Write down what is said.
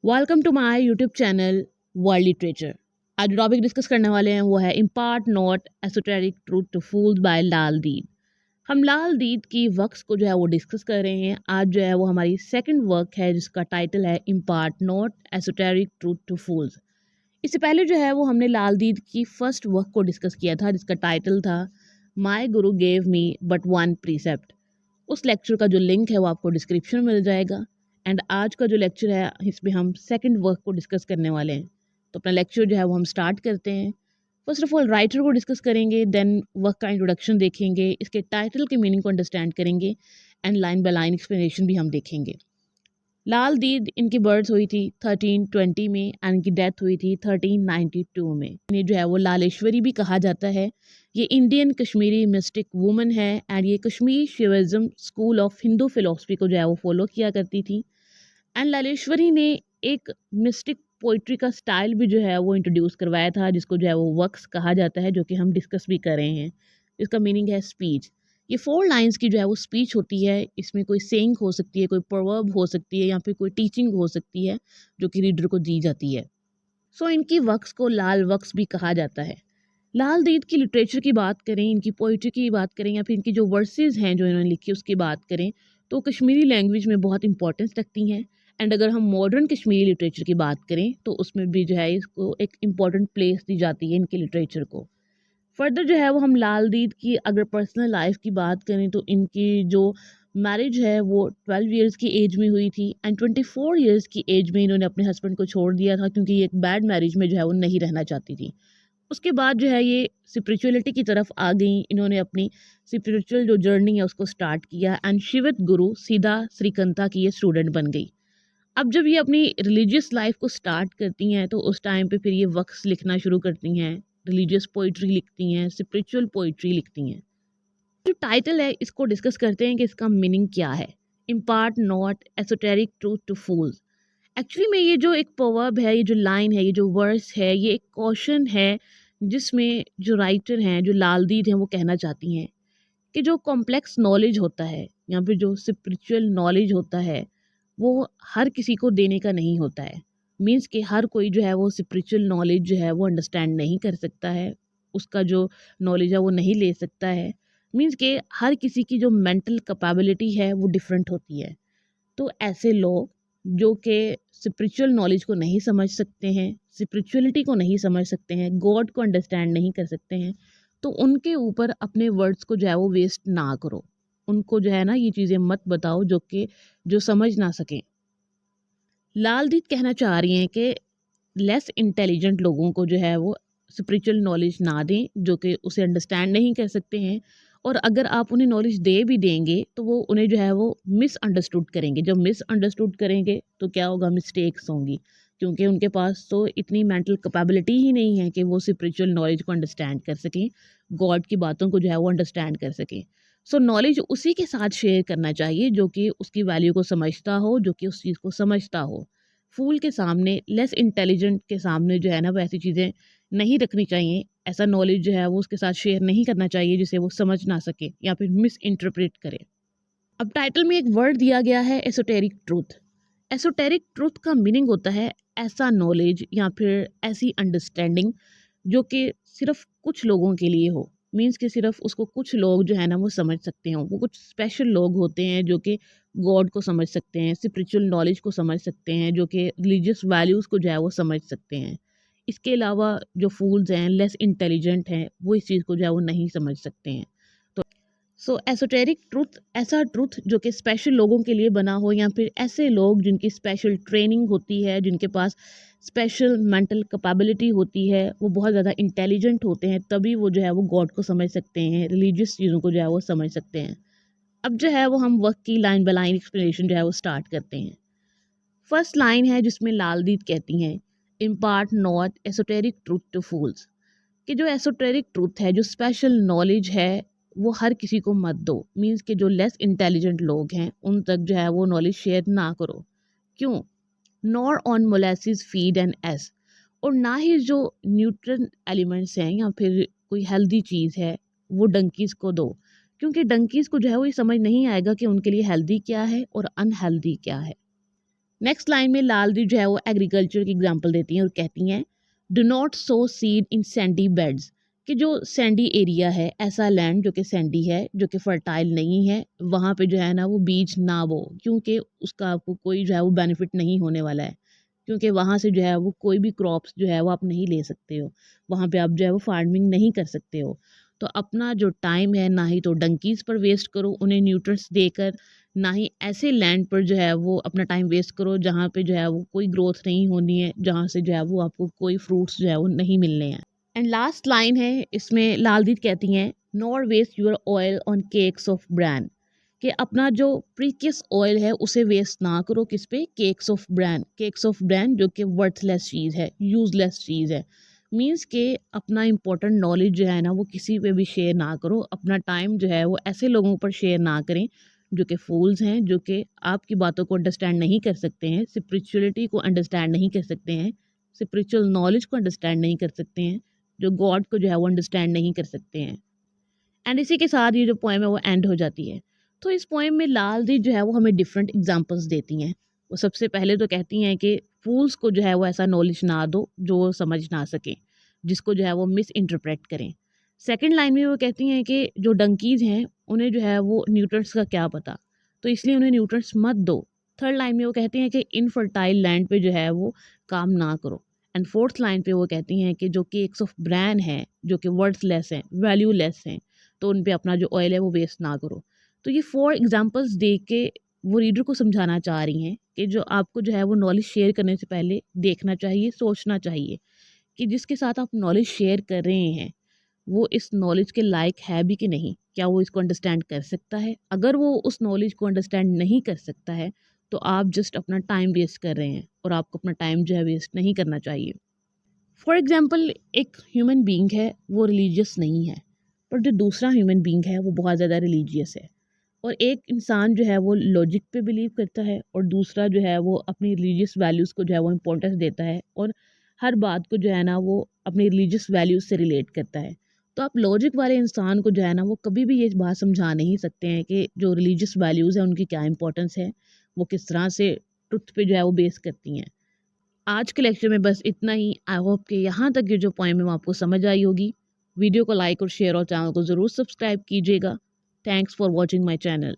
Welcome to my YouTube channel world literature. आज जो topic discuss करने वाले हैं वो है impart not esoteric truth to fools by Lal Ded. हम लाल दीद की वर्क्स को जो है वो डिस्कस कर रहे हैं। आज जो है वो हमारी सेकंड वर्क है जिसका टाइटल है impart not esoteric truth to fools. इससे पहले जो है वो हमने लाल दीद की फर्स्ट वर्क को डिस्कस किया था जिसका टाइटल था माई गुरु gave me but one precept. उस लेक्चर का जो लिंक है वो आपको डिस्क्रिप्शन में मिल जाएगा। एंड आज का जो लेक्चर है इसमें हम सेकंड वर्क को डिस्कस करने वाले हैं। तो अपना लेक्चर जो है वो हम स्टार्ट करते हैं। फर्स्ट ऑफ ऑल राइटर को डिस्कस करेंगे, देन वर्क का इंट्रोडक्शन देखेंगे, इसके टाइटल के मीनिंग को अंडरस्टैंड करेंगे and line by line explanation भी हम देखेंगे। लाल दीद इनकी बर्थ हुई थी 1320 में एंड इनकी डेथ हुई थी 1392 में। इन्हें जो है वो लालेश्वरी भी कहा जाता है। ये इंडियन कश्मीरी मिस्टिक वुमन है एंड ये Kashmir शिविज्म school of Hindu philosophy को जो है वो फॉलो किया करती थी। एंड लालेश्वरी ने एक मिस्टिक पोइट्री का स्टाइल भी जो है वो इंट्रोड्यूस करवाया था जिसको जो है वो वर्क्स कहा जाता है, जो कि हम डिस्कस भी कर रहे हैं। इसका मीनिंग है स्पीच। ये 4 लाइंस की जो है वो स्पीच होती है। इसमें कोई सेइंग हो सकती है, कोई प्रोवर्ब हो सकती है या फिर कोई टीचिंग हो सकती है जो कि रीडर को दी जाती है। सो इनकी वर्क्स को लाल वर्क्स भी कहा जाता है। लाल दीद की लिटरेचर की बात करें, इनकी पोइट्री की बात करें या फिर इनकी जो वर्सेस हैं जो इन्होंने लिखी उसकी बात करें तो कश्मीरी लैंग्वेज में बहुत इंपॉर्टेंस रखती हैं। एंड अगर हम मॉडर्न कश्मीरी लिटरेचर की बात करें तो उसमें भी जो है इसको एक इम्पॉर्टेंट प्लेस दी जाती है इनके लिटरेचर को। फर्दर जो है वो हम लाल दीद की अगर पर्सनल लाइफ की बात करें तो इनकी जो मैरिज है वो 12 इयर्स की एज में हुई थी एंड 24 इयर्स की एज में इन्होंने अपने हस्बैंड को छोड़ दिया था क्योंकि ये एक बैड मैरिज में जो है वो नहीं रहना चाहती थी। उसके बाद जो है ये स्पिरिचुअलिटी की तरफ आ गई। इन्होंने अपनी स्पिरिचुअल जो जर्नी है उसको स्टार्ट किया एंड शिवित गुरु सीधा श्रीकंता की ये स्टूडेंट बन गई। अब जब ये अपनी रिलीजियस लाइफ को स्टार्ट करती हैं तो उस टाइम पे फिर ये वर्क्स लिखना शुरू करती हैं, रिलीजियस पोइट्री लिखती हैं, स्पिरिचुअल पोइट्री लिखती हैं। जो टाइटल है इसको डिस्कस करते हैं कि इसका मीनिंग क्या है। Impart not esoteric truth to fools. Actually में ये जो एक प्रोवर्ब है, ये जो लाइन है, ये जो वर्स है, ये एक क्वेश्चन है जिसमें जो राइटर हैं, जो लाल दीद हैं, वो कहना चाहती हैं कि जो कॉम्प्लेक्स नॉलेज होता है या फिर जो स्पिरिचुअल नॉलेज होता है वो हर किसी को देने का नहीं होता है। मीन्स कि हर कोई जो है वो स्पिरिचुअल नॉलेज जो है वो अंडरस्टैंड नहीं कर सकता है, उसका जो नॉलेज है वो नहीं ले सकता है। मीन्स कि हर किसी की जो मेंटल कैपेबिलिटी है वो डिफरेंट होती है। तो ऐसे लोग जो कि स्पिरिचुअल नॉलेज को नहीं समझ सकते हैं, स्पिरिचुअलिटी को नहीं समझ सकते हैं, गॉड को अंडरस्टैंड नहीं कर सकते हैं, तो उनके ऊपर अपने वर्ड्स को जो है वो वेस्ट ना करो। उनको जो है ना ये चीज़ें मत बताओ जो समझ ना सकें। लाल दीद कहना चाह रही हैं कि लेस इंटेलिजेंट लोगों को जो है वो स्पिरिचुअल नॉलेज ना दें जो कि उसे अंडरस्टैंड नहीं कर सकते हैं। और अगर आप उन्हें नॉलेज दे भी देंगे तो वो उन्हें जो है वो मिसअंडरस्टूड करेंगे। जब मिसअंडरस्टूड करेंगे तो क्या होगा, मिस्टेक्स होंगी, क्योंकि उनके पास तो इतनी मेंटल कैपेबिलिटी ही नहीं है कि वो स्पिरिचुअल नॉलेज को अंडरस्टैंड कर सकें, गॉड की बातों को जो है वो अंडरस्टैंड कर सकें। सो नॉलेज उसी के साथ शेयर करना चाहिए जो कि उसकी वैल्यू को समझता हो, जो कि उस चीज़ को समझता हो। फूल के सामने, लेस इंटेलिजेंट के सामने जो है ना वो ऐसी चीज़ें नहीं रखनी चाहिए। ऐसा नॉलेज जो है वो उसके साथ शेयर नहीं करना चाहिए जिसे वो समझ ना सके या फिर मिस इंटरप्रेट करे। अब टाइटल में एक वर्ड दिया गया है एसोटेरिक ट्रूथ। एसोटेरिक ट्रूथ का मीनिंग होता है ऐसा नॉलेज या फिर ऐसी अंडरस्टैंडिंग जो कि सिर्फ कुछ लोगों के लिए हो। मीन्स कि सिर्फ उसको कुछ लोग जो है ना वो समझ सकते हो। वो कुछ स्पेशल लोग होते हैं जो कि गॉड को समझ सकते हैं, स्पिरिचुअल नॉलेज को समझ सकते हैं, जो कि रिलीजियस वैल्यूज़ को जो है वो समझ सकते हैं। इसके अलावा जो फूल्स हैं, लेस इंटेलिजेंट हैं, वो इस चीज़ को जो है वो नहीं समझ सकते हैं। तो एसोटेरिक ट्रूथ ऐसा ट्रूथ जो कि स्पेशल लोगों के लिए बना हो या फिर ऐसे लोग जिनकी स्पेशल ट्रेनिंग होती है, जिनके पास स्पेशल मेंटल कैपेबिलिटी होती है, वो बहुत ज़्यादा इंटेलिजेंट होते हैं, तभी वो जो है वो गॉड को समझ सकते हैं, रिलीजियस चीज़ों को जो है वो समझ सकते हैं। अब जो है वो हम वर्क की लाइन बाय लाइन एक्सप्लेनेशन जो है वो स्टार्ट करते हैं। फर्स्ट लाइन है जिसमें लाल दीद कहती हैं impart not esoteric truth to fools. कि जो एसोटेरिक ट्रूथ है, जो स्पेशल नॉलेज है, वो हर किसी को मत दो। मीन्स कि जो लेस इंटेलिजेंट लोग हैं उन तक जो है वो नॉलेज शेयर ना करो। क्यों? Nor on molasses feed and S. और ना ही जो न्यूट्रन एलिमेंट्स हैं या फिर कोई हेल्दी चीज़ है वो डंकीज को दो, क्योंकि डंकीज को जो है वो ये समझ नहीं आएगा कि उनके लिए हेल्दी क्या है और अनहेल्दी क्या है। नेक्स्ट लाइन में लाल दी जो है वो एग्रीकल्चर की एग्जांपल देती हैं और कहती हैं do not so seed in Sandy beds, कि जो सैंडी एरिया है, ऐसा लैंड जो कि सैंडी है, जो कि फर्टाइल नहीं है, वहाँ पे जो है ना वो बीज ना बो, क्योंकि उसका आपको कोई जो है वो बेनिफिट नहीं होने वाला है, क्योंकि वहाँ से जो है वो कोई भी क्रॉप्स जो है वो आप नहीं ले सकते हो, वहाँ पे आप जो है वो फार्मिंग नहीं कर सकते हो। तो अपना जो टाइम है ना ही तो डंकीज़ पर वेस्ट करो उन्हें न्यूट्रिएंट्स देकर, ना ही ऐसे लैंड पर जो है वो अपना टाइम वेस्ट करो जहाँ पे जो है वो कोई ग्रोथ नहीं होनी है, जहाँ से जो है वो आपको कोई फ्रूट्स जो है वो नहीं मिलने हैं। एंड लास्ट लाइन है इसमें लाल दीद कहती हैं nor waste your oil on cakes of brand, कि अपना जो प्रीकियस ऑयल है उसे वेस्ट ना करो किस पे, cakes of brand. Cakes of brand जो कि वर्थलेस चीज़ है, यूजलेस चीज़ है, मीन्स के अपना इंपॉर्टेंट नॉलेज जो है ना वो किसी पे भी शेयर ना करो, अपना टाइम जो है वो ऐसे लोगों पर शेयर ना करें जो कि फूल्स हैं, जो कि आपकी बातों को अंडरस्टैंड नहीं कर सकते हैं, स्पिरिचुअलिटी को अंडरस्टैंड नहीं कर सकते हैं, स्पिरिचुअल नॉलेज को अंडरस्टैंड नहीं कर सकते हैं, जो गॉड को जो है वो अंडरस्टैंड नहीं कर सकते हैं। एंड इसी के साथ ये जो पोएम है वो एंड हो जाती है। तो इस पोएम में लाल दी जो है वो हमें डिफरेंट एग्जांपल्स देती हैं। वो सबसे पहले तो कहती हैं कि फूल्स को जो है वो ऐसा नॉलेज ना दो जो वो समझ ना सकें, जिसको जो है वो मिस इंटरप्रेट करें। सेकेंड लाइन में वो कहती हैं कि जो डंकीज़ हैं उन्हें जो है वो न्यूट्रिएंट्स का क्या पता, तो इसलिए उन्हें न्यूट्रिएंट्स मत दो। थर्ड लाइन में वो कहती हैं कि इनफर्टाइल लैंड पे जो है वो काम ना करो। एंड फोर्थ लाइन पे वो कहती हैं कि जो केक्स ऑफ ब्रांड हैं, जो कि वर्थलेस हैं, वैल्यूलेस हैं, तो उन पे अपना जो ऑयल है वो वेस्ट ना करो। तो ये 4 एग्जांपल्स दे के वो रीडर को समझाना चाह रही हैं कि जो आपको जो है वो नॉलेज शेयर करने से पहले देखना चाहिए, सोचना चाहिए कि जिसके साथ आप नॉलेज शेयर कर रहे हैं वो इस नॉलेज के लायक है भी कि नहीं, क्या वो इसको अंडरस्टैंड कर सकता है। अगर वो उस नॉलेज को अंडरस्टैंड नहीं कर सकता है तो आप जस्ट अपना टाइम वेस्ट कर रहे हैं, और आपको अपना टाइम जो है वेस्ट नहीं करना चाहिए। फॉर एग्जाम्पल, एक ह्यूमन बींग है वो रिलीजियस नहीं है, पर जो दूसरा ह्यूमन बींग है वो बहुत ज़्यादा रिलीजियस है। और एक इंसान जो है वो लॉजिक पे बिलीव करता है और दूसरा जो है वो अपनी रिलीजियस वैल्यूज़ को जो है वो इम्पोर्टेंस देता है, और हर बात को जो है ना वो अपनी रिलीजियस वैल्यूज़ से रिलेट करता है। तो आप लॉजिक वाले इंसान को जो है ना वो कभी भी ये बात समझा नहीं सकते हैं कि जो रिलीजियस वैल्यूज़ हैं उनकी क्या इंपॉर्टेंस है, वो किस तरह से ट्रुथ पे जो है वो बेस करती हैं। आज के लेक्चर में बस इतना ही। आई होप कि यहाँ तक ये जो पॉइंट है वो आपको समझ आई होगी। वीडियो को लाइक और शेयर और चैनल को ज़रूर सब्सक्राइब कीजिएगा। Thanks for watching my channel.